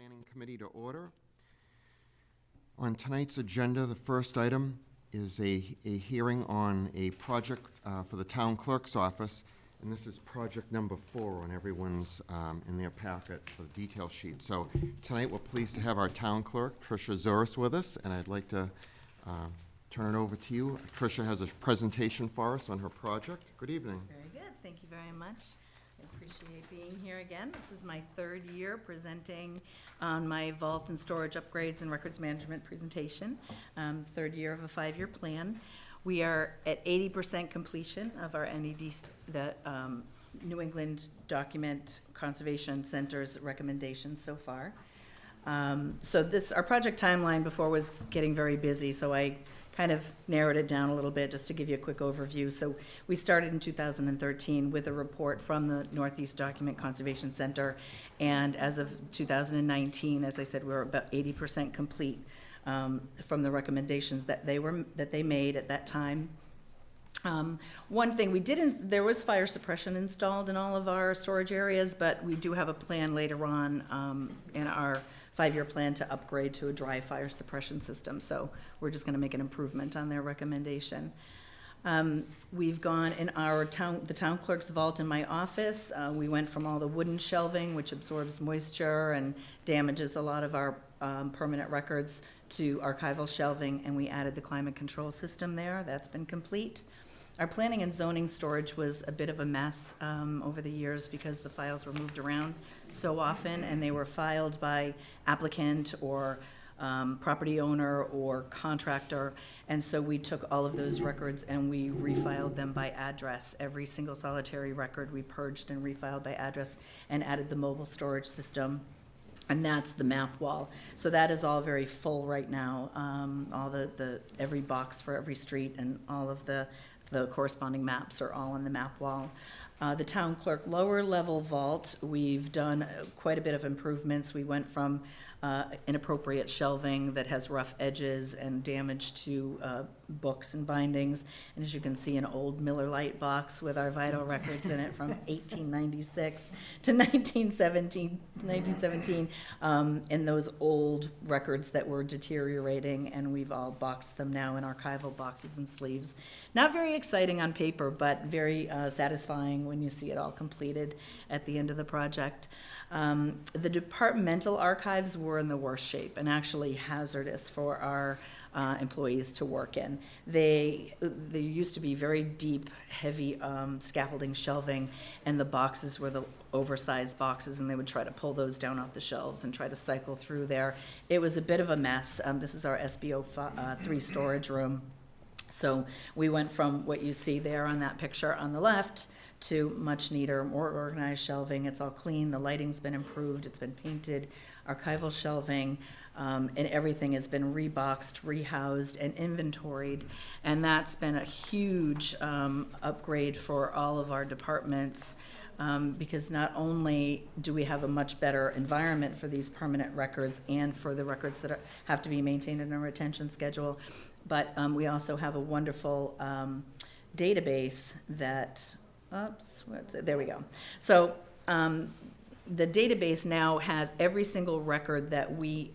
Planning Committee to order. On tonight's agenda, the first item is a hearing on a project for the town clerk's office, and this is project number 4 on everyone's, in their packet for the detail sheet. So tonight, we're pleased to have our town clerk, Tricia Zuris, with us, and I'd like to turn it over to you. Tricia has a presentation for us on her project. Good evening. Very good. Thank you very much. I appreciate being here again. This is my third year presenting on my vault and storage upgrades and records management presentation. Third year of a 5-year plan. We are at 80% completion of our NED, the New England Document Conservation Center's recommendations so far. So our project timeline before was getting very busy, so I kind of narrowed it down a little bit just to give you a quick overview. So we started in 2013 with a report from the Northeast Document Conservation Center, and as of 2019, as I said, we were about 80% complete from the recommendations that they made at that time. One thing we didn't, there was fire suppression installed in all of our storage areas, but we do have a plan later on in our 5-year plan to upgrade to a dry fire suppression system. So we're just going to make an improvement on their recommendation. We've gone in the town clerk's vault in my office. We went from all the wooden shelving, which absorbs moisture and damages a lot of our permanent records, to archival shelving, and we added the climate control system there. That's been complete. Our planning and zoning storage was a bit of a mess over the years because the files were moved around so often, and they were filed by applicant or property owner or contractor, and so we took all of those records and we refiled them by address. Every single solitary record we purged and refiled by address and added the mobile storage system. And that's the map wall. So that is all very full right now. All every box for every street and all of the corresponding maps are all on the map wall. The town clerk lower level vault, we've done quite a bit of improvements. We went from inappropriate shelving that has rough edges and damage to books and bindings. And as you can see, an old Miller Lite box with our vital records in it from 1896 to 1917, and those old records that were deteriorating, and we've all boxed them now in archival boxes and sleeves. Not very exciting on paper, but very satisfying when you see it all completed at the end of the project. The departmental archives were in the worst shape and actually hazardous for our employees to work in. They used to be very deep, heavy scaffolding shelving, and the boxes were the oversized boxes, and they would try to pull those down off the shelves and try to cycle through there. It was a bit of a mess. This is our SBO 3 storage room. So we went from what you see there on that picture on the left to much neater, more organized shelving. It's all clean. The lighting's been improved. It's been painted, archival shelving, and everything has been reboxed, rehoused, and inventoried. And that's been a huge upgrade for all of our departments, because not only do we have a much better environment for these permanent records and for the records that have to be maintained in a retention schedule, but we also have a wonderful database that, there we go. So the database now has every single record that we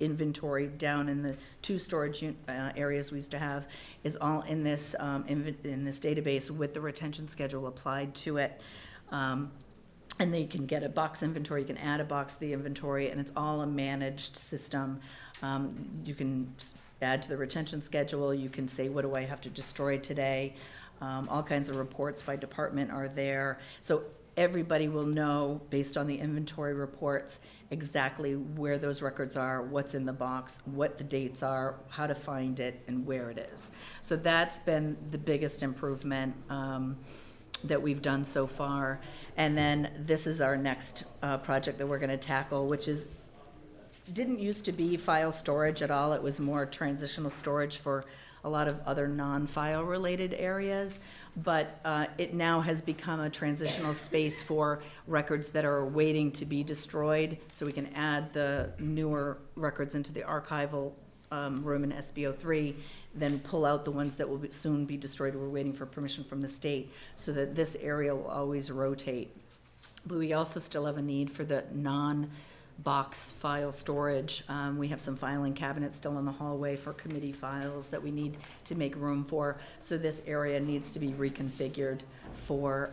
inventory down in the 2 storage areas we used to have is all in this database with the retention schedule applied to it. And then you can get a box inventory, you can add a box to the inventory, and it's all a managed system. You can add to the retention schedule, you can say, what do I have to destroy today? All kinds of reports by department are there. So everybody will know, based on the inventory reports, exactly where those records are, what's in the box, what the dates are, how to find it, and where it is. So that's been the biggest improvement that we've done so far. And then this is our next project that we're going to tackle, which didn't used to be file storage at all. It was more transitional storage for a lot of other non-file related areas, but it now has become a transitional space for records that are waiting to be destroyed, so we can add the newer records into the archival room in SBO 3, then pull out the ones that will soon be destroyed. We're waiting for permission from the state, so that this area will always rotate. But we also still have a need for the box file storage. We have some filing cabinets still in the hallway for committee files that we need to make room for. So this area needs to be reconfigured for,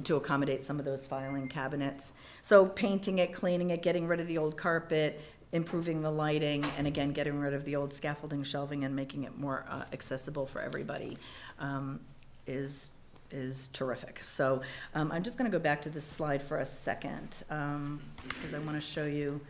to accommodate some of those filing cabinets. So painting it, cleaning it, getting rid of the old carpet, improving the lighting, and again, getting rid of the old scaffolding shelving and making it more accessible for everybody is terrific. So I'm just going to go back to this slide for a second because I want to show you,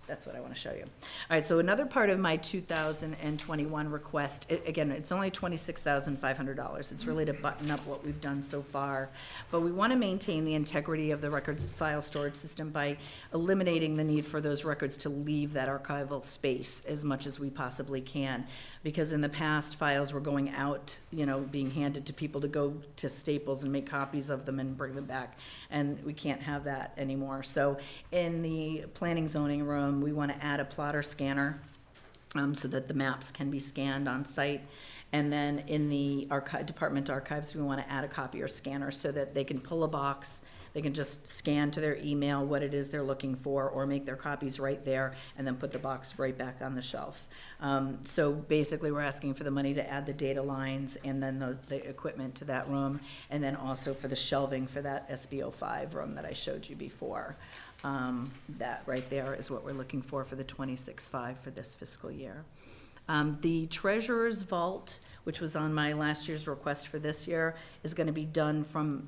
that's what I want to show you. All right, so another part of my 2021 request, again, it's only $26,500. It's really to button up what we've done so far. But we want to maintain the integrity of the records file storage system by eliminating the need for those records to leave that archival space as much as we possibly can. Because in the past, files were going out, being handed to people to go to Staples and make copies of them and bring them back. And we can't have that anymore. So in the planning zoning room, we want to add a plotter scanner so that the maps can be scanned on site. And then in the department archives, we want to add a copier scanner so that they can pull a box, they can just scan to their email what it is they're looking for, or make their copies right there and then put the box right back on the shelf. So basically, we're asking for the money to add the data lines and then the equipment to that room, and then also for the shelving for that SB05 room that I showed you before. That right there is what we're looking for the 26.5 for this fiscal year. The treasurer's vault, which was on my last year's request for this year, is going to be done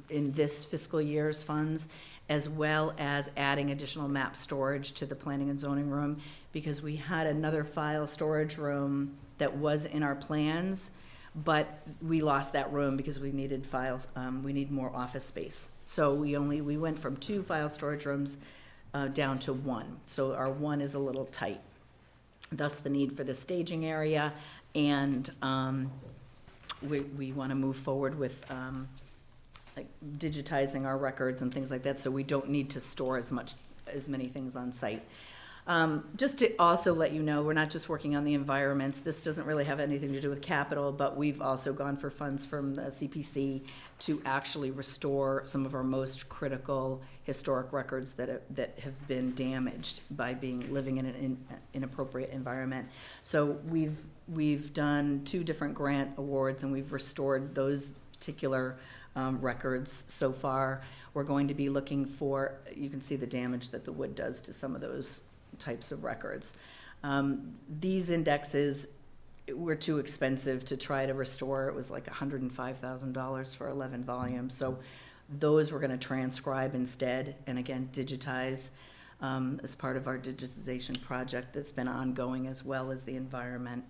in this fiscal year's funds, as well as adding additional map storage to the planning and zoning room, because we had another file storage room that was in our plans, but we lost that room because we needed files, we need more office space. So we went from 2 file storage rooms down to 1. So our 1 is a little tight. Thus the need for the staging area, and we want to move forward with like digitizing our records and things like that, so we don't need to store as many things on site. Just to also let you know, we're not just working on the environments. This doesn't really have anything to do with capital, but we've also gone for funds from the CPC to actually restore some of our most critical historic records that have been damaged by living in an inappropriate environment. So we've done 2 different grant awards, and we've restored those particular records so far. We're going to be looking for, you can see the damage that the wood does to some of those types of records. These indexes were too expensive to try to restore. It was like $105,000 for 11 volumes. So those we're going to transcribe instead, and again digitize as part of our digitization project that's been ongoing, as well as the environment.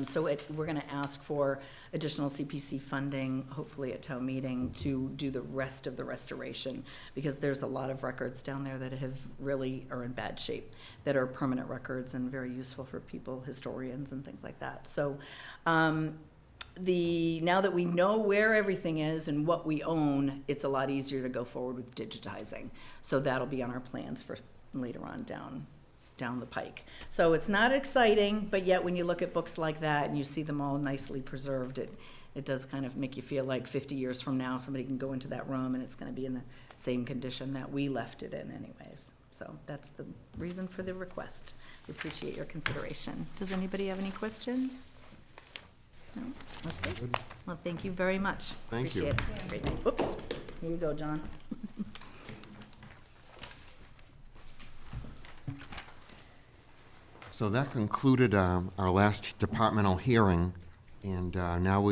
So we're going to ask for additional CPC funding, hopefully at town meeting, to do the rest of the restoration, because there's a lot of records down there that are in bad shape, that are permanent records and very useful for people, historians and things like that. So now that we know where everything is and what we own, it's a lot easier to go forward with digitizing. So that'll be on our plans for later on down the pike. So it's not exciting, but yet when you look at books like that and you see them all nicely preserved, it does kind of make you feel like 50 years from now somebody can go into that room and it's going to be in the same condition that we left it in anyways. So that's the reason for the request. We appreciate your consideration. Does anybody have any questions? No? Okay. Well, thank you very much. Thank you. Appreciate it. Great. Oops. Here you go, John. So that concluded our last departmental hearing, and now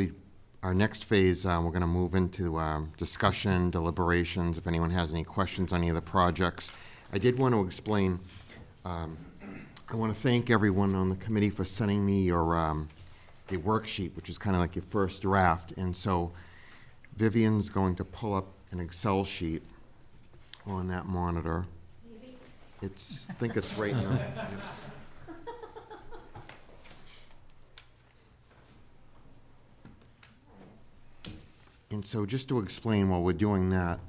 our next phase, we're going to move into discussion, deliberations, if anyone has any questions on any of the projects. I did want to explain, I want to thank everyone on the committee for sending me your the worksheet, which is kind of like your first draft, and so Vivian's going to pull up an Excel sheet on that monitor. I think it's right now. Yeah. And so just to explain while we're doing that,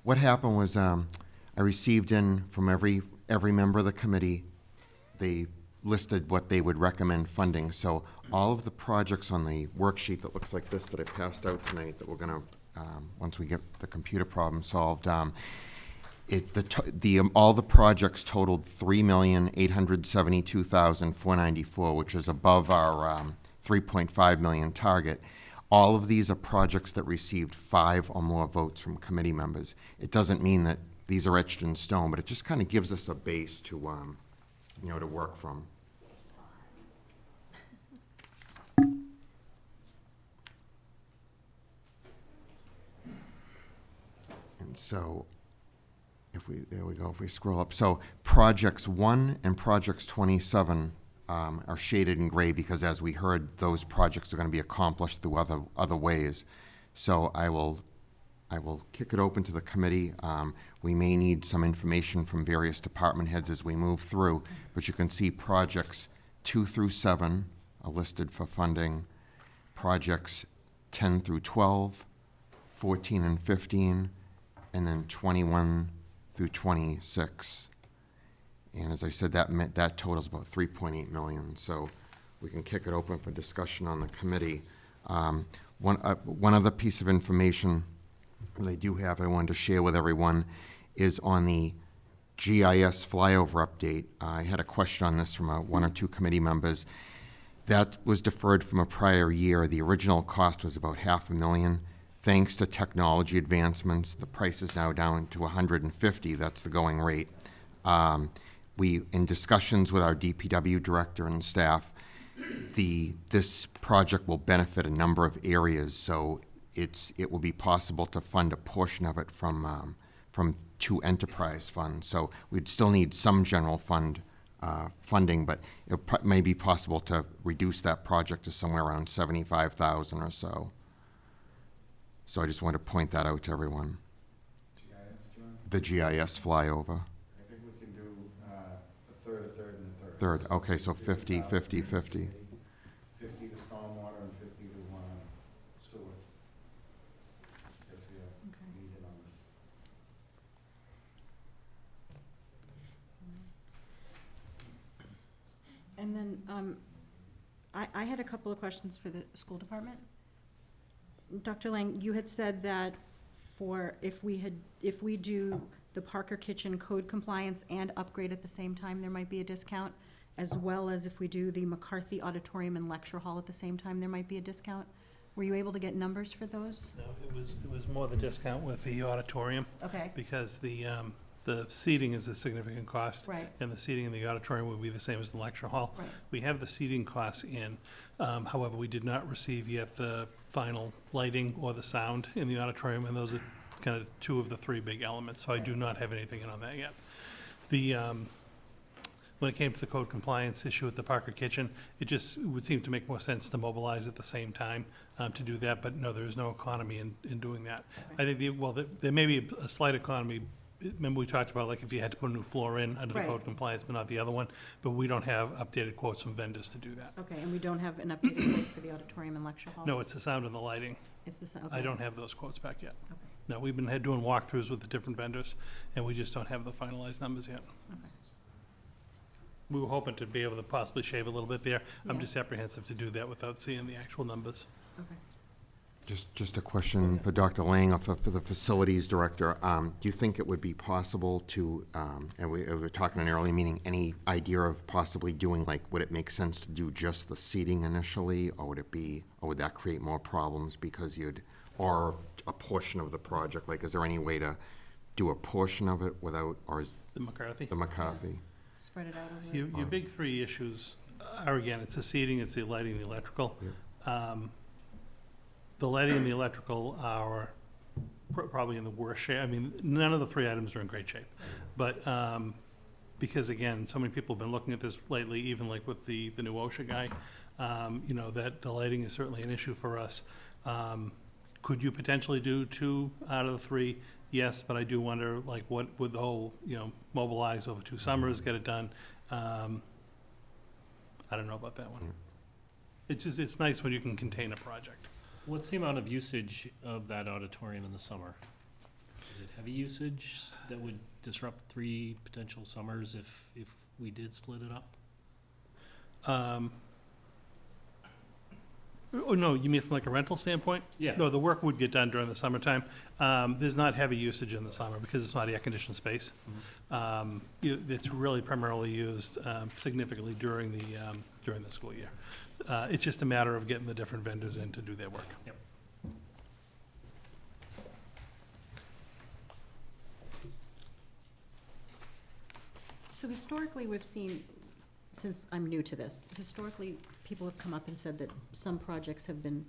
what happened was I received in from every member of the committee, they listed what they would recommend funding. So all of the projects on the worksheet that looks like this that I passed out tonight that we're going to once we get the computer problem solved. All the projects totaled $3,872,494, which is above our 3.5 million target. All of these are projects that received 5 or more votes from committee members. It doesn't mean that these are etched in stone, but it just kind of gives us a base to, to work from. And so, there we go, if we scroll up. So projects 1 and projects 27 are shaded in gray because, as we heard, those projects are going to be accomplished through other ways. So I will kick it open to the committee. We may need some information from various department heads as we move through, but you can see projects 2 through 7 are listed for funding. Projects 10 through 12, 14 and 15, and then 21 through 26. And as I said, that totals about 3.8 million. So we can kick it open for discussion on the committee. One other piece of information that I do have I wanted to share with everyone is on the GIS flyover update. I had a question on this from one or two committee members. That was deferred from a prior year. The original cost was about $500,000. Thanks to technology advancements, the price is now down to $150. That's the going rate. In discussions with our DPW director and staff, this project will benefit a number of areas. So it will be possible to fund a portion of it from 2 enterprise funds. So we'd still need some general fund funding, but it may be possible to reduce that project to somewhere around $75,000 or so. So I just want to point that out to everyone. GIS, John? The GIS flyover. I think we can do a third, and a third. Third, okay, so 50, 50, 50. 50 to stormwater and 50 to sewer. If you need it on this. And then, I had a couple of questions for the school department. Dr. Lang, you had said that if we do the Parker Kitchen code compliance and upgrade at the same time, there might be a discount, as well as if we do the McCarthy Auditorium and Lecture Hall at the same time, there might be a discount. Were you able to get numbers for those? No, it was more the discount with the auditorium, Okay, because the seating is a significant cost. right, And the seating in the auditorium would be the same as the lecture hall. right. We have the seating costs in, however, we did not receive yet the final lighting or the sound in the auditorium, and those are kind of 2 of the 3 big elements, so I do not have anything in on that yet. When it came to the code compliance issue at the Parker Kitchen, it would seem to make more sense to mobilize at the same time to do that, but no, there's no economy in doing that. I think, there may be a slight economy. Remember we talked about, like, if you had to put a new floor in under the Right. code compliance, but not the other one, but we don't have updated quotes from vendors to do that. Okay, and we don't have an updated quote for the auditorium and lecture hall? No, it's the sound and the lighting. It's the, okay. I don't have those quotes back yet. Okay, No, we've been doing walkthroughs with the different vendors, and we just don't have the finalized numbers yet. okay. We were hoping to be able to possibly shave a little bit there. I'm Yeah. just apprehensive to do that without seeing the actual numbers. Okay. Just a question for Dr. Lang, for the facilities director. Do you think it would be possible to, and we were talking in an early meeting, any idea of possibly doing, like, would it make sense to do just the seating initially, or would that create more problems because or a portion of the project? Like, is there any way to do a portion of it without, or is The McCarthy? the McCarthy? Spread it out over. Your big 3 issues are, again, it's the seating, it's the lighting, and the electrical. The lighting and the electrical are probably in the worst shape. I mean, none of the 3 items are in great shape. But, because again, so many people have been looking at this lately, even like with the new OSHA guy, that the lighting is certainly an issue for us. Could you potentially do 2 out of the 3? Yes, but I do wonder, like, what would the whole, mobilize over 2 summers, get it done? I don't know about that one. It's nice when you can contain a project. What's the amount of usage of that auditorium in the summer? Is it heavy usage that would disrupt 3 potential summers if we did split it up? Oh, no, you mean from like a rental standpoint? Yeah. No, the work would get done during the summertime. There's not heavy usage in the summer because it's not air-conditioned space. It's really primarily used significantly during the school year. It's just a matter of getting the different vendors in to do their work. Yep. So historically, we've seen, since I'm new to this, historically, people have come up and said that some projects have been,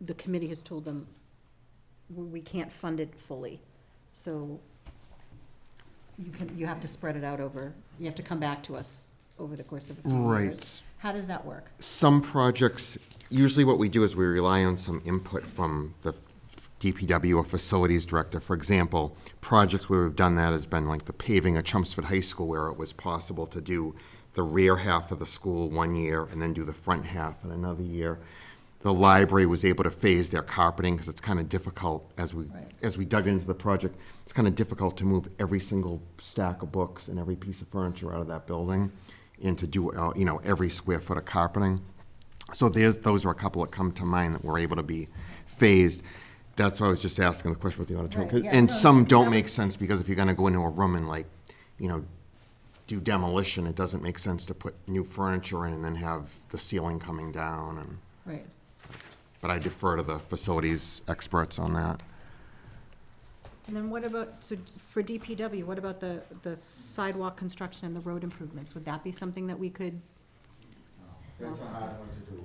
the committee has told them, we can't fund it fully. So you have to spread it out over, you have to come back to us over the course of a few Right. years. How does that work? Some projects, usually what we do is we rely on some input from the DPW or facilities director. For example, projects where we've done that has been like the paving at Chelmsford High School, where it was possible to do the rear half of the school one year and then do the front half in another year. The library was able to phase their carpeting because it's kind of difficult as we dug into the project. It's kind of difficult to move every single stack of books and every piece of furniture out of that building and to do, every square foot of carpeting. So those are a couple that come to mind that were able to be phased. That's why I was just asking the question about the auditorium. Right, yeah, And no, some that don't was- make sense because if you're gonna go into a room and do demolition, it doesn't make sense to put new furniture in and then have the ceiling coming down and. Right. But I defer to the facilities experts on that. And then what about, so for DPW, what about the sidewalk construction and the road improvements? Would that be something that we could, That's a hard one to do.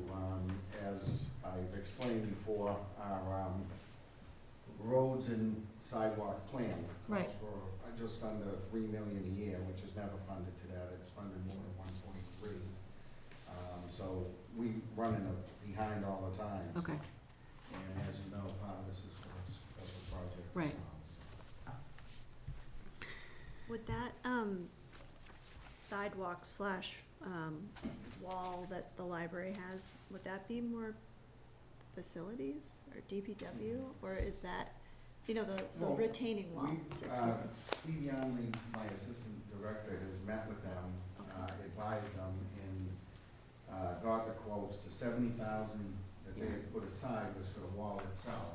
As I've explained before, our roads and sidewalk plan calls Right. for just under $3 million a year, which is never funded to that. It's funded more than 1.3. So we run behind all the time. okay, And as you know, part of this is for a special project. Right. Would that sidewalk slash wall that the library has, would that be more facilities or DPW? Or is that, the Well, retaining walls, excuse me? Steve Young, my assistant director, has met with them, advised them, and got the quotes. The $70,000 that they had put aside was for the wall itself.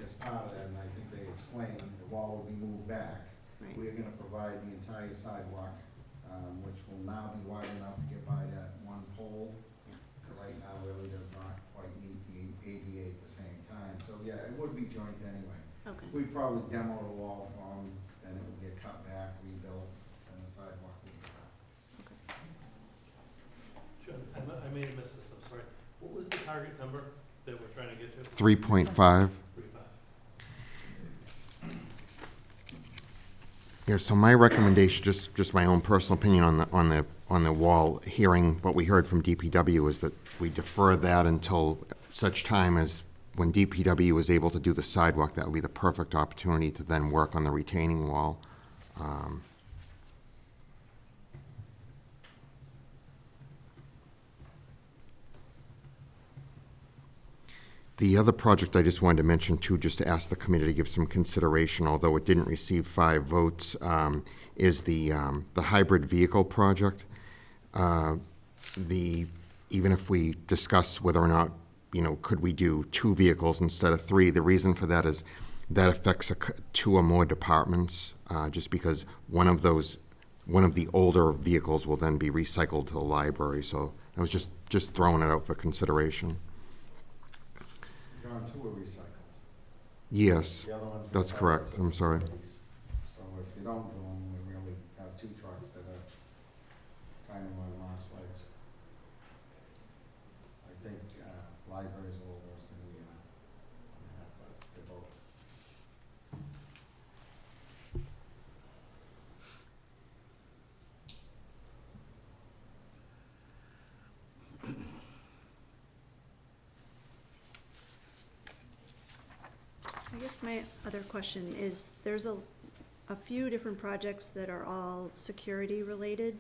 As part of that, and I think they explained, the wall will be moved back. Right. We're gonna provide the entire sidewalk, which will now be wide enough to get by that one pole. That right now really does not quite meet the ADA at the same time. So, yeah, it would be joint anyway. Okay. We'd probably demo the wall for them, then it would get cut back, rebuilt, and the sidewalk would be cut. John, I may have missed this, I'm sorry. What was the target number that we're trying to get to? 3.5. 3.5. Yeah, so my recommendation, just my own personal opinion on the wall, hearing what we heard from DPW, is that we defer that until such time as when DPW was able to do the sidewalk. That would be the perfect opportunity to then work on the retaining wall. The other project I just wanted to mention too, just to ask the committee to give some consideration, although it didn't receive 5 votes, is the hybrid vehicle project. Even if we discuss whether or not, could we do 2 vehicles instead of 3, the reason for that is that affects 2 or more departments, just because one of the older vehicles will then be recycled to the library. So I was just throwing it out for consideration. John, 2 are recycled. Yes. The other ones. That's go back correct. to the I'm sorry. facilities. So if you don't do them, we really have 2 trucks that are kind of on last legs. I think libraries are a little worse than we are on that, but they're both. I guess my other question is, there's a few different projects that are all security related.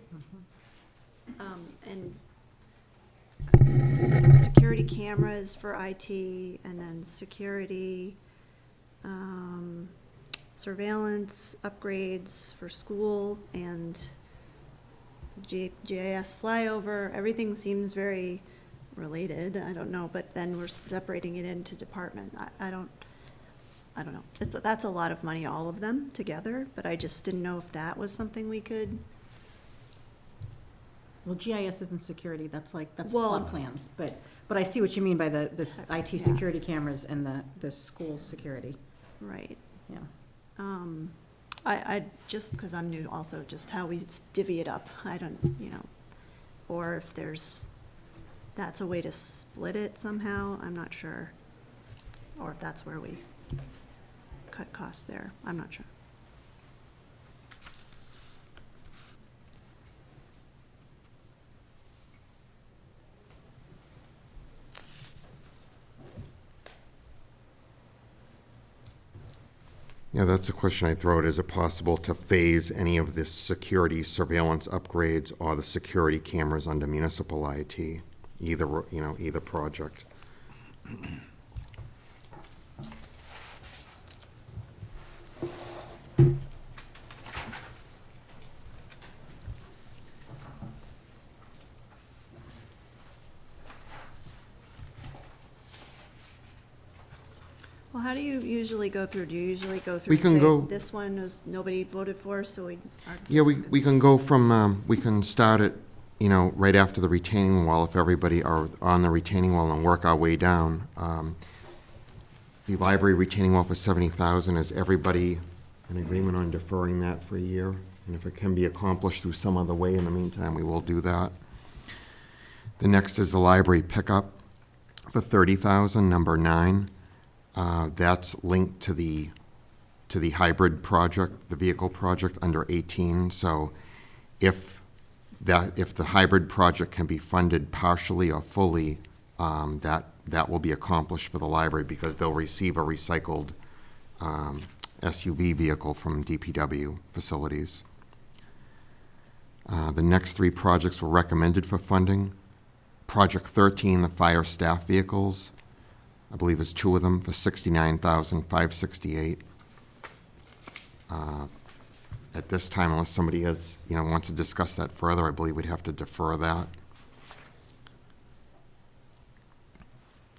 And security cameras for IT, and then security, surveillance upgrades for school, and GIS flyover. Everything seems very related, I don't know, but then we're separating it into department. I don't know. That's a lot of money, all of them together, but I just didn't know if that was something we could, Well, GIS isn't security, that's Well- plot plans, but I see what you mean by the IT Yeah. security cameras and the school security, right. yeah. I, just because I'm new also, just how we divvy it up, I don't, or if that's a way to split it somehow, I'm not sure. Or if that's where we cut costs there, I'm not sure. Yeah, that's a question I throw out. Is it possible to phase any of the security surveillance upgrades or the security cameras under municipal IT? Either project. Well, how do you usually go through? Do you usually go through We and can say, go- this one was, nobody voted for, so we are Yeah, just we can go from, we can start it, right after the retaining wall, if everybody are on the retaining wall, and work our way down. The library retaining wall for 70,000, is everybody in agreement on deferring that for a year? And if it can be accomplished through some other way in the meantime, we will do that. The next is the library pickup for 30,000, number 9. That's linked to the hybrid project, the vehicle project under 18. So if the hybrid project can be funded partially or fully, that will be accomplished for the library, because they'll receive a recycled SUV vehicle from DPW facilities. The next 3 projects were recommended for funding. Project 13, the fire staff vehicles, I believe it's 2 of them for $69,568. At this time, unless somebody has, wants to discuss that further, I believe we'd have to defer that.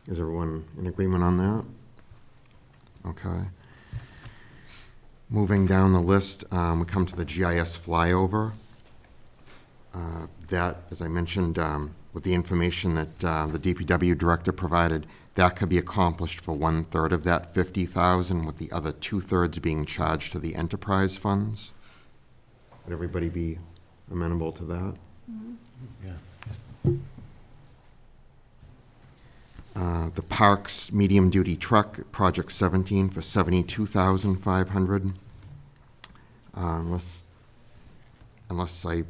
Is everyone in agreement on that? Okay. Moving down the list, we come to the GIS flyover. That, as I mentioned, with the information that the DPW director provided, that could be accomplished for 1/3 of that 50,000, with the other 2/3 being charged to the enterprise funds. Would everybody be amenable to that? The Parks medium-duty truck, Project 17, for $72,500. Unless a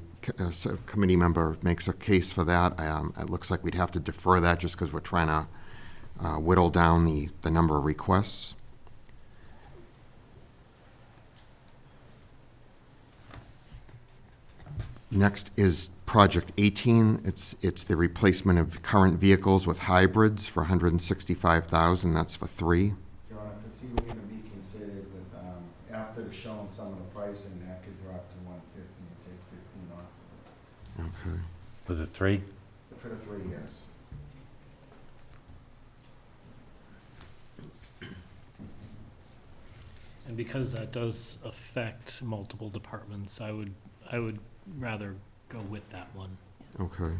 committee member makes a case for that, it looks like we'd have to defer that, just because we're trying to whittle down the number of requests. Next is Project 18. It's the replacement of current vehicles with hybrids for $165,000. That's for 3. John, if it's even gonna be considered with, after showing some of the pricing, that could drop to 150 and take 15 off of Okay. For the 3? it. For the 3 years. And because that does affect multiple departments, I would rather go with that one. Okay.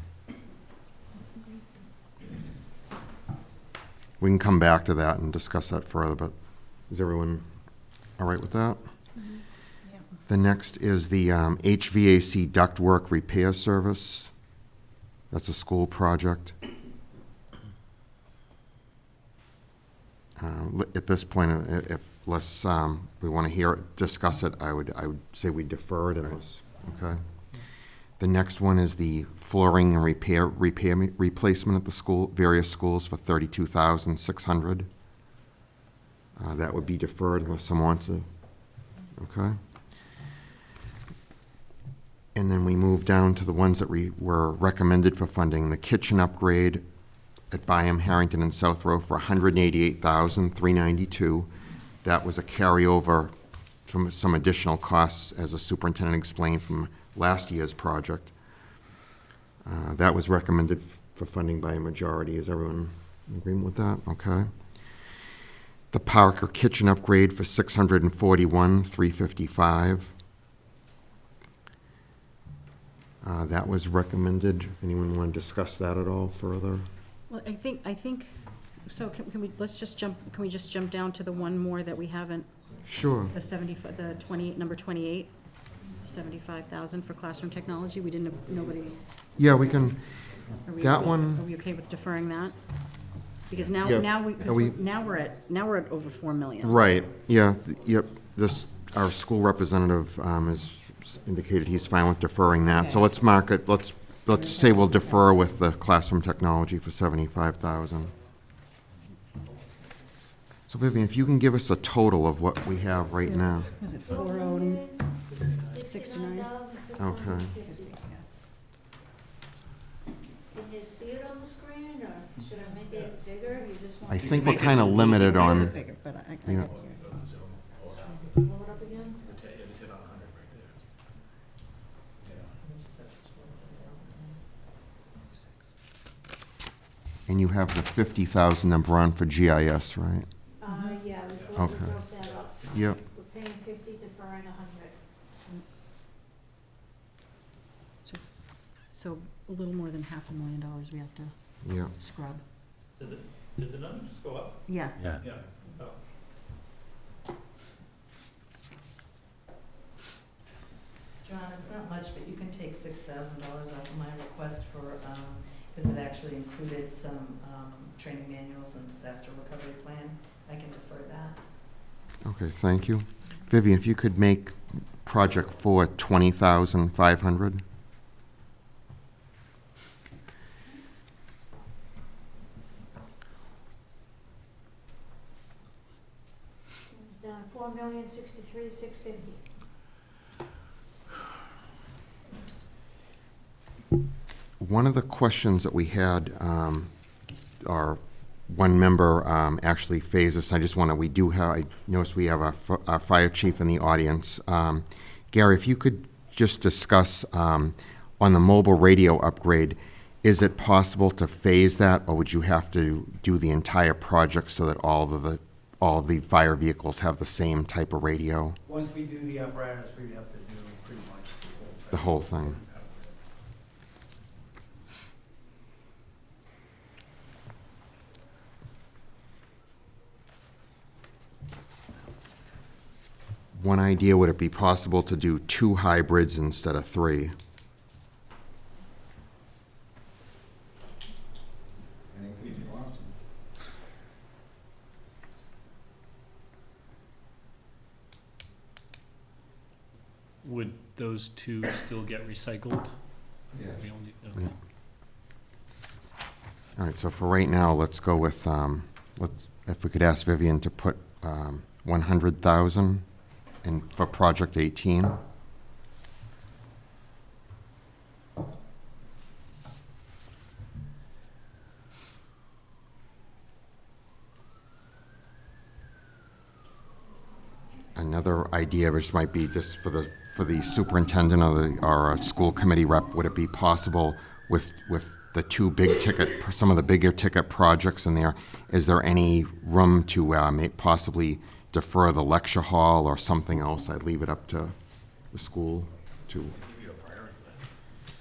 We can come back to that and discuss that further, but is everyone all right with that? Yeah. The next is the HVAC ductwork repair service. That's a school project. At this point, unless we want to discuss it, I would say we defer it unless, okay? The next one is the flooring and replacement at the school, various schools for $32,600. That would be deferred unless someone wants to, okay? And then we move down to the ones that were recommended for funding. The kitchen upgrade at Byham, Harrington, and South Row for $188,392. That was a carryover from some additional costs, as the superintendent explained, from last year's project. That was recommended for funding by a majority. Is everyone in agreement with that? Okay. The Parker kitchen upgrade for $641,355. That was recommended. Anyone want to discuss that at all further? Well, I think, so can we, can we just jump down to the one more that we haven't, Sure. the 75, the 28, number 28, 75,000 for classroom technology? We didn't, nobody, Yeah, we can, are we? that one, Are we okay with deferring that? Because now, Yeah, now we, are we- now we're at over 4 million. right, yeah, yep. This, our school representative has indicated he's fine with deferring that. So Okay. let's mark it, let's say we'll defer with the classroom technology for 75,000. So Vivian, if you can give us a total of what we have right now. Was it 4069? Okay. Can you see it on the screen, or should I make it bigger? You just want I to think we're kind of limited on, Bigger, but I Yeah. got it here. blow it up again? and you have the 50,000 number on for GIS, right? Yeah, we Okay. broke that up. Yep. We're paying 50, deferring 100. So a little more than $500,000 we have to Yeah. scrub. Did the numbers go up? Yes. Yeah. Yeah. Oh. John, it's not much, but you can take $6,000 off of my request for, because it actually included some training manuals and disaster recovery plan. I can defer that. Okay, thank you. Vivian, if you could make project 4 $20,500. It's down 4,063,650. One of the questions that we had, our one member actually phased us. I just want to, we do have, I noticed we have our fire chief in the audience. Gary, if you could just discuss on the mobile radio upgrade, is it possible to phase that, or would you have to do the entire project so that all the fire vehicles have the same type of radio? Once we do the apparatus, we have to do pretty much The whole thing. One idea, would it be possible to do 2 hybrids instead of 3? Anything awesome. Would those two still get recycled? Yeah. We only- Yeah. okay. All right, so for right now, let's go with, if we could ask Vivian to put 100,000 in for project 18. Another idea, which might be just for the superintendent or a school committee rep, would it be possible with the 2 big ticket, some of the bigger ticket projects in there, is there any room to possibly defer the lecture hall or something else? I'd leave it up to the school to.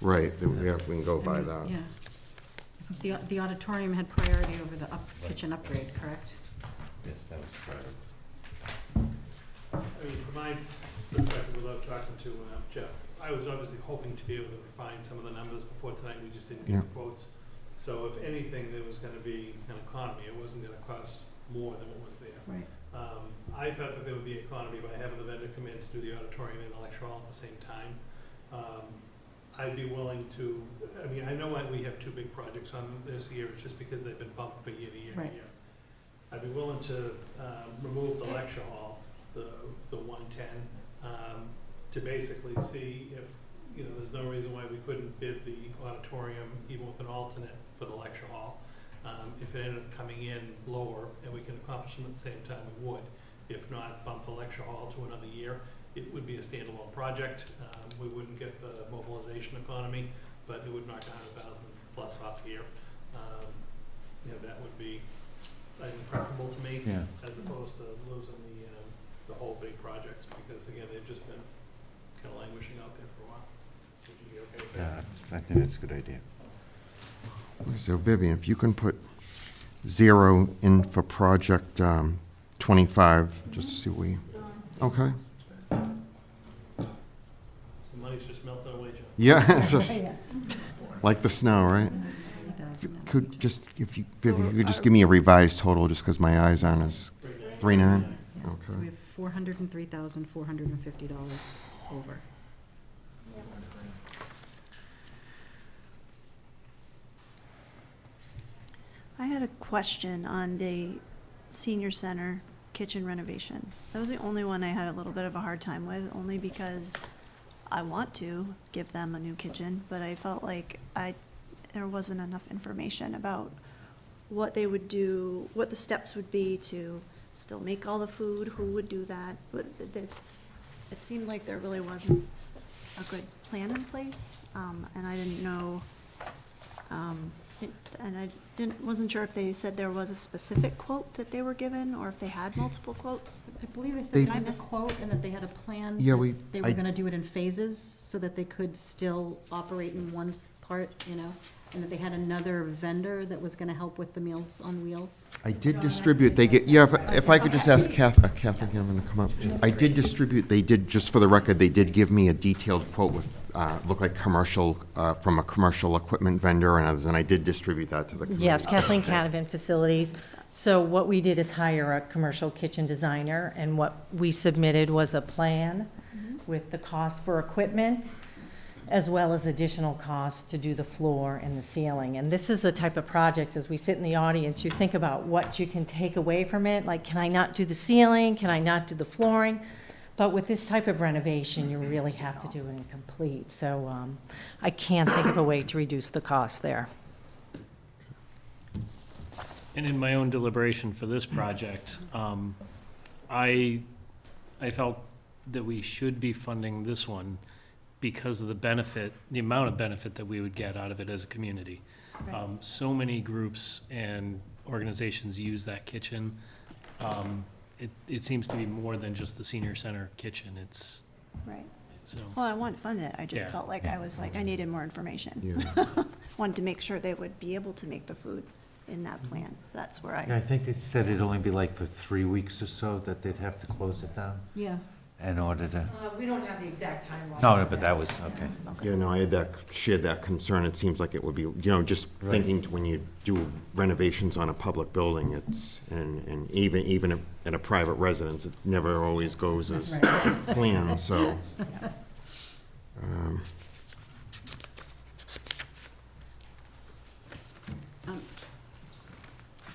Right, we can go by that. Yeah. The auditorium had priority over the kitchen upgrade, correct? Yes, that was correct. I mean, from my perspective, without talking to Jeff, I was obviously hoping to be able to refine some of the numbers before tonight, we just didn't get the quotes. So if anything, there was gonna be an economy, it wasn't gonna cost more than what was there. Right. I thought that there would be economy by having the vendor come in to do the auditorium and the lecture hall at the same time. I'd be willing to, I mean, I know we have 2 big projects on this year, it's just because they've been bumped for year to year to Right. year. I'd be willing to remove the lecture hall, the 110, to basically see if, there's no reason why we couldn't bid the auditorium even with an alternate for the lecture hall. If it ended up coming in lower and we can accomplish them at the same time, we would. If not, bump the lecture hall to another year. It would be a standalone project. We wouldn't get the mobilization economy, but it would knock $100,000 plus off here. That would be, I think, preferable to me, Yeah. as opposed to losing the whole big projects, because again, they've just been kind of languishing out there for a while. Would you be okay with that? Yeah, I think that's a good idea. So Vivian, if you can put 0 in for project 25, just to see what we, okay? The money's just melting away, John. Yeah, it's just like the snow, right? Could just, if you, Vivian, you could just give me a revised total, just because my eyes aren't as, 3.9? So Okay. we have $403,450 over. I had a question on the senior center kitchen renovation. That was the only one I had a little bit of a hard time with, only because I want to give them a new kitchen, but I felt like there wasn't enough information about what they would do, what the steps would be to still make all the food, who would do that. But it seemed like there really wasn't a good plan in place, and I didn't know, and I wasn't sure if they said there was a specific quote that they were given, or if they had multiple quotes. I believe they They- said there was a quote and that they had a plan. Yeah, that They were I- gonna do it in phases so that they could still operate in one part, and that they had another vendor that was gonna help with the Meals on Wheels. I did distribute, if I could just ask Catherine, I'm gonna come up. I did distribute, they did, just for the record, they did give me a detailed quote with, looked like commercial, from a commercial equipment vendor and others, and I did distribute that to the committee. Yes, Kathleen Canavan Facilities. So what we did is hire a commercial kitchen designer, and what we submitted was a plan with the cost for equipment, as well as additional costs to do the floor and the ceiling. And this is the type of project, as we sit in the audience, you think about what you can take away from it, like, can I not do the ceiling? Can I not do the flooring? But with this type of renovation, you really have to do it complete. So I can't think of a way to reduce the cost there. And in my own deliberation for this project, I felt that we should be funding this one because of the benefit, the amount of benefit that we would get out of it as a community. So many groups and organizations use that kitchen. It seems to be more than just the senior center kitchen. It's, Right. so, Well, I want to fund it. I just Yeah. felt like I needed more information. Yeah. Wanted to make sure they would be able to make the food in that plan. That's where Yeah, I I, think they said it'd only be like for 3 weeks or so that they'd have to close it down Yeah. in order to, We don't have the exact timeline. no, but that was, okay. Yeah, no, I had shared that concern. It seems like it would be, just Right. thinking to when you do renovations on a public building, and even in a private residence, it never always goes as planned, so.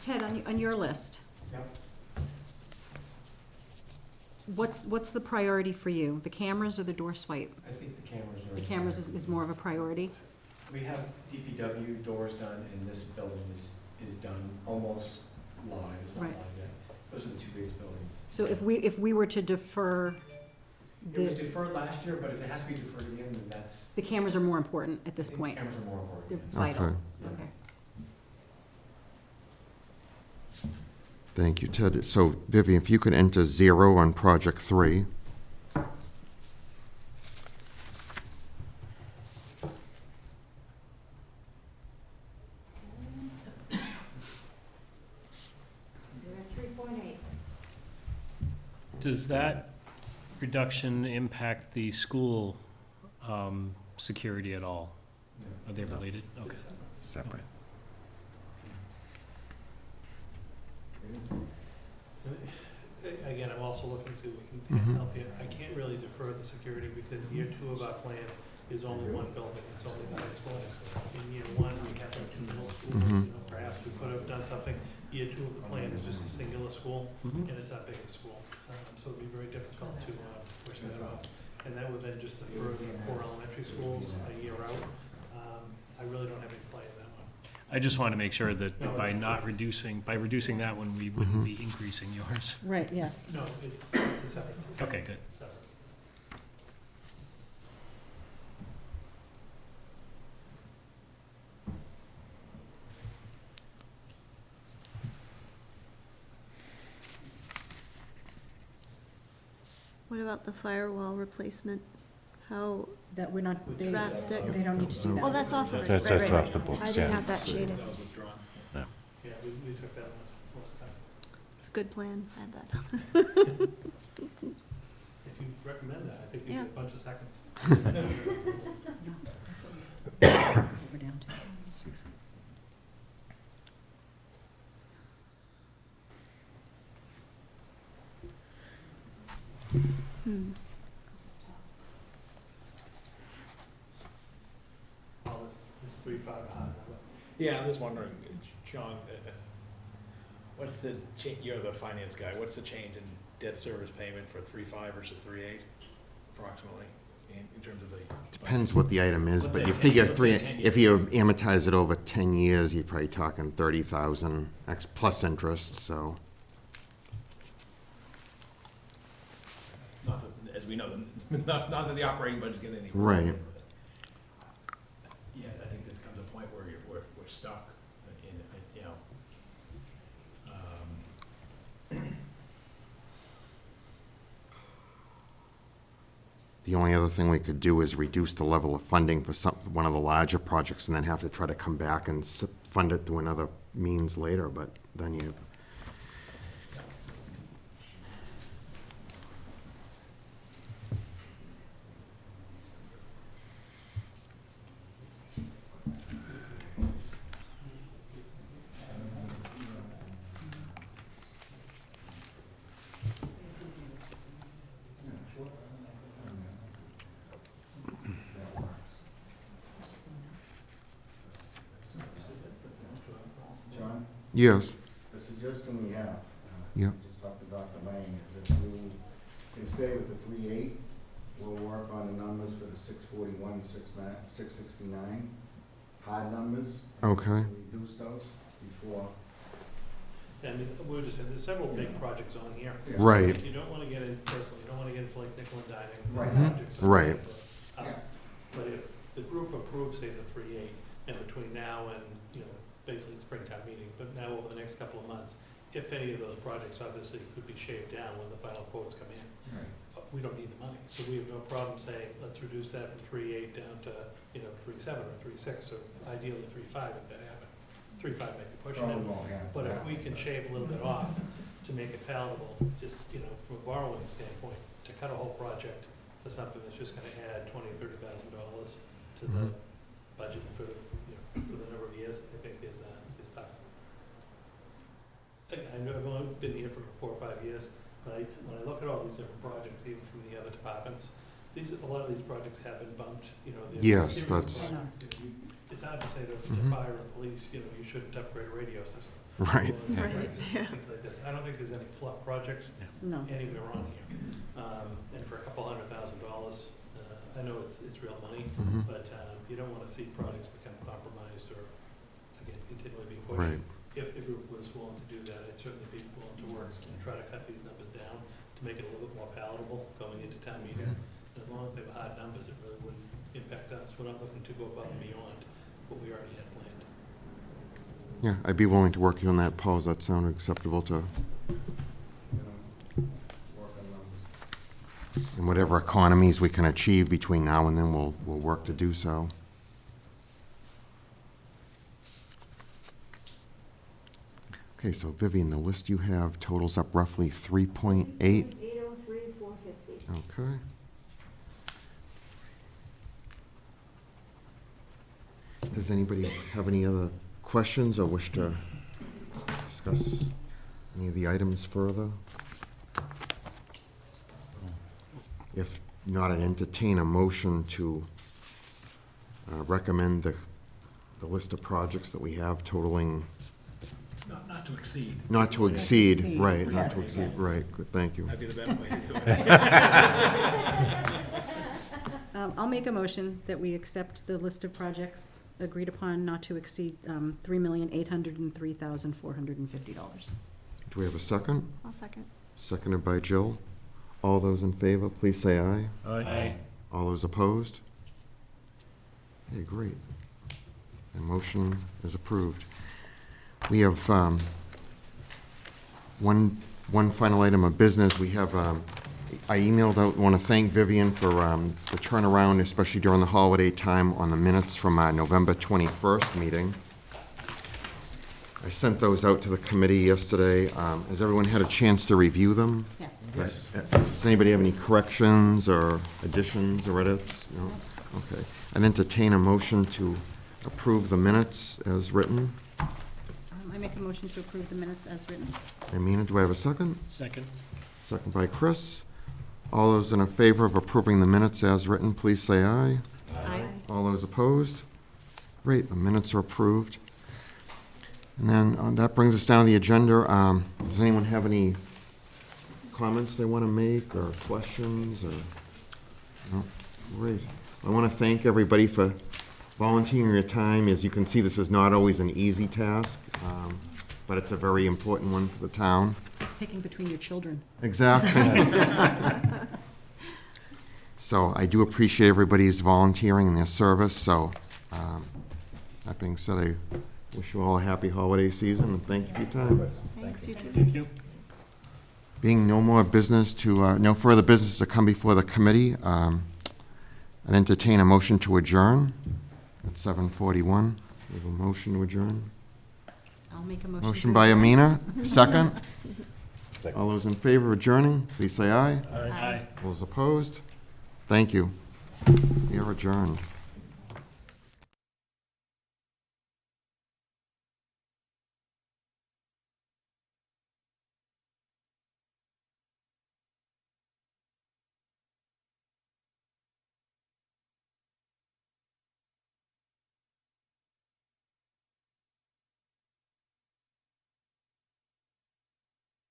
Ted, on your list. Yep. What's the priority for you? The cameras or the door swipe? I think the cameras are. The cameras is more of a priority? We have DPW doors done, and this building is done almost live, it's not Right. live yet. Those are the two biggest buildings. So if we were to defer, It was the deferred last year, but if it has to be deferred again, then that's. the cameras are more important at I this think point? Cameras are more They're important. vital? Okay. Okay. Thank you, Ted. So Vivian, if you could enter 0 on project 3. You're at 3.8. does that reduction impact the school security at all? Yeah. Are they No. related? Okay. It's Separate. Again, I'm also looking to see if we can Mhm. help you. I can't really defer the security because year 2 of our plan is only one building, it's only the high school. In year 1, we have like 2 middle schools, Mhm. Perhaps we could have done something. Year 2 of the plan is just a singular school, Mhm. and it's our biggest school. So it'd be very difficult to push that off. And that would then just defer the 4 elementary schools a year out. I really don't have any play in that one. I just want to make sure that No, by it's- not it's- reducing, by reducing that one, we wouldn't Mhm. be increasing yours. Right, yes. No, it's a separate. Okay, good. Separate. What about the firewall replacement? How, That we're not, they Drastic. don't need to do that. oh, that's off of it. That's Right, right, off right. the books, I yeah. didn't have that shaded. That was withdrawn. Yeah. Yeah, we took that last time. It's a good plan, add that. If you recommend that, I think you Yeah. get a bunch of seconds. We're down to. Hmm. All this 3.5 high number. Yeah, I'm just wondering, John, what's the, you're the finance guy, what's the change in debt service payment for 3.5 versus 3.8 approximately, in terms of the? Depends what the item is, Let's but say you 10 figure let's say 10 if you amortize it over 10 years, you're probably talking 30,000 plus interest, so. Not that, as we know, not that the operating budget's getting any. Right. Yeah, I think this comes a point where we're stuck in, you know. The only other thing we could do is reduce the level of funding for one of the larger projects and then have to try to come back and fund it through another means later, but then you, John, yes, the suggestion we have, Yeah. just talked to Dr. Lang, is if you can stay with the 3.8, we'll work on the numbers for the 641, 669, hard numbers. Okay. Reduce those before. And we were just saying, there's several big projects on here. Yeah. Right. You don't wanna get in, personally, you don't wanna get into like nickel and diming. Right. projects or Right. something, Yeah. But if the group approves, say, the 3.8, and between now and, you know, basically the springtime meeting, but now over the next couple of months, if any of those projects obviously could be shaved down when the final quotes come in, we don't need the money. So we have no problem saying, let's reduce that from 3.8 down to, you know, 3.7 or 3.6, or ideally 3.5 if that happened. 3.5 may be pushing Probably it, won't happen. but if we can shave a little bit off to make it palatable, just, you know, from a borrowing standpoint, to cut a whole project for something that's just gonna add $20,000 or $30,000 to the Mhm. budget for, you know, for the number of years, I think is tough. I know I've only been here for 4 or 5 years, but when I look at all these different projects, even from the other departments, a lot of these projects have been bumped, you know. they're Yes, serious that's- projects. It's hard to say to Mhm. fire and police, you know, you shouldn't upgrade a radio system. Right. Or things Right, like- yeah. Things like this. I don't think there's any fluff projects No. anywhere on here. And for a couple $100,000, I know it's real money, Mhm. but you don't want to see projects become compromised or, again, continually being pushed. Right. If the group was willing to do that, I'd certainly be willing to work and try to cut these numbers down to make it a little bit more palatable going into town meeting. As long as they were hard numbers, it really wouldn't impact us. We're not looking to go above and beyond what we already had planned. Yeah, I'd be willing to work with you on that, Paul. Does that sound acceptable to, You know, work on numbers. and whatever economies we can achieve between now and then, we'll work to do so. Okay, so Vivian, the list you have totals up roughly 3.8. 803, 450. Okay. Does anybody have any other questions or wish to discuss any of the items further? If not, I'd entertain a motion to recommend the list of projects that we have totaling, Not to exceed. not to exceed, exceed, right, not yes. to exceed, right, good, thank you. That'd be the best way to do it. I'll make a motion that we accept the list of projects agreed upon not to exceed $3,803,450. Do we have a second? I'll second. Seconded by Jill. All those in favor, please say aye. Aye. All those opposed? Okay, great. The motion is approved. We have one final item of business. We have I emailed out, want to thank Vivian for the turnaround, especially during the holiday time, on the minutes from our November 21st meeting. I sent those out to the committee yesterday. Has everyone had a chance to review them? Yes. Yes. Does anybody have any corrections or additions or edits? No? Okay. I'd entertain a motion to approve the minutes as written. I make a motion to approve the minutes as written. Amina, do I have a second? Second. Second by Chris. All those in favor of approving the minutes as written, please say aye. Aye. All those opposed? Great, the minutes are approved. And then that brings us down to the agenda. Does anyone have any comments they want to make or questions or? No? Great. I want to thank everybody for volunteering your time. As you can see, this is not always an easy task, but it's a very important one for the town. It's like picking between your children. Exactly. So I do appreciate everybody's volunteering and their service, so that being said, I wish you all a happy holiday season, and thank you for your time. Thanks, you too. Thank you. Being no more business to, no further business to come before the committee, I'd entertain a motion to adjourn at 7:41. We have a motion to adjourn. I'll make a motion. Motion to by adjourn. Amina, second. All those in favor of adjourning, please say aye. Aye. Those opposed? Thank you. We are adjourned.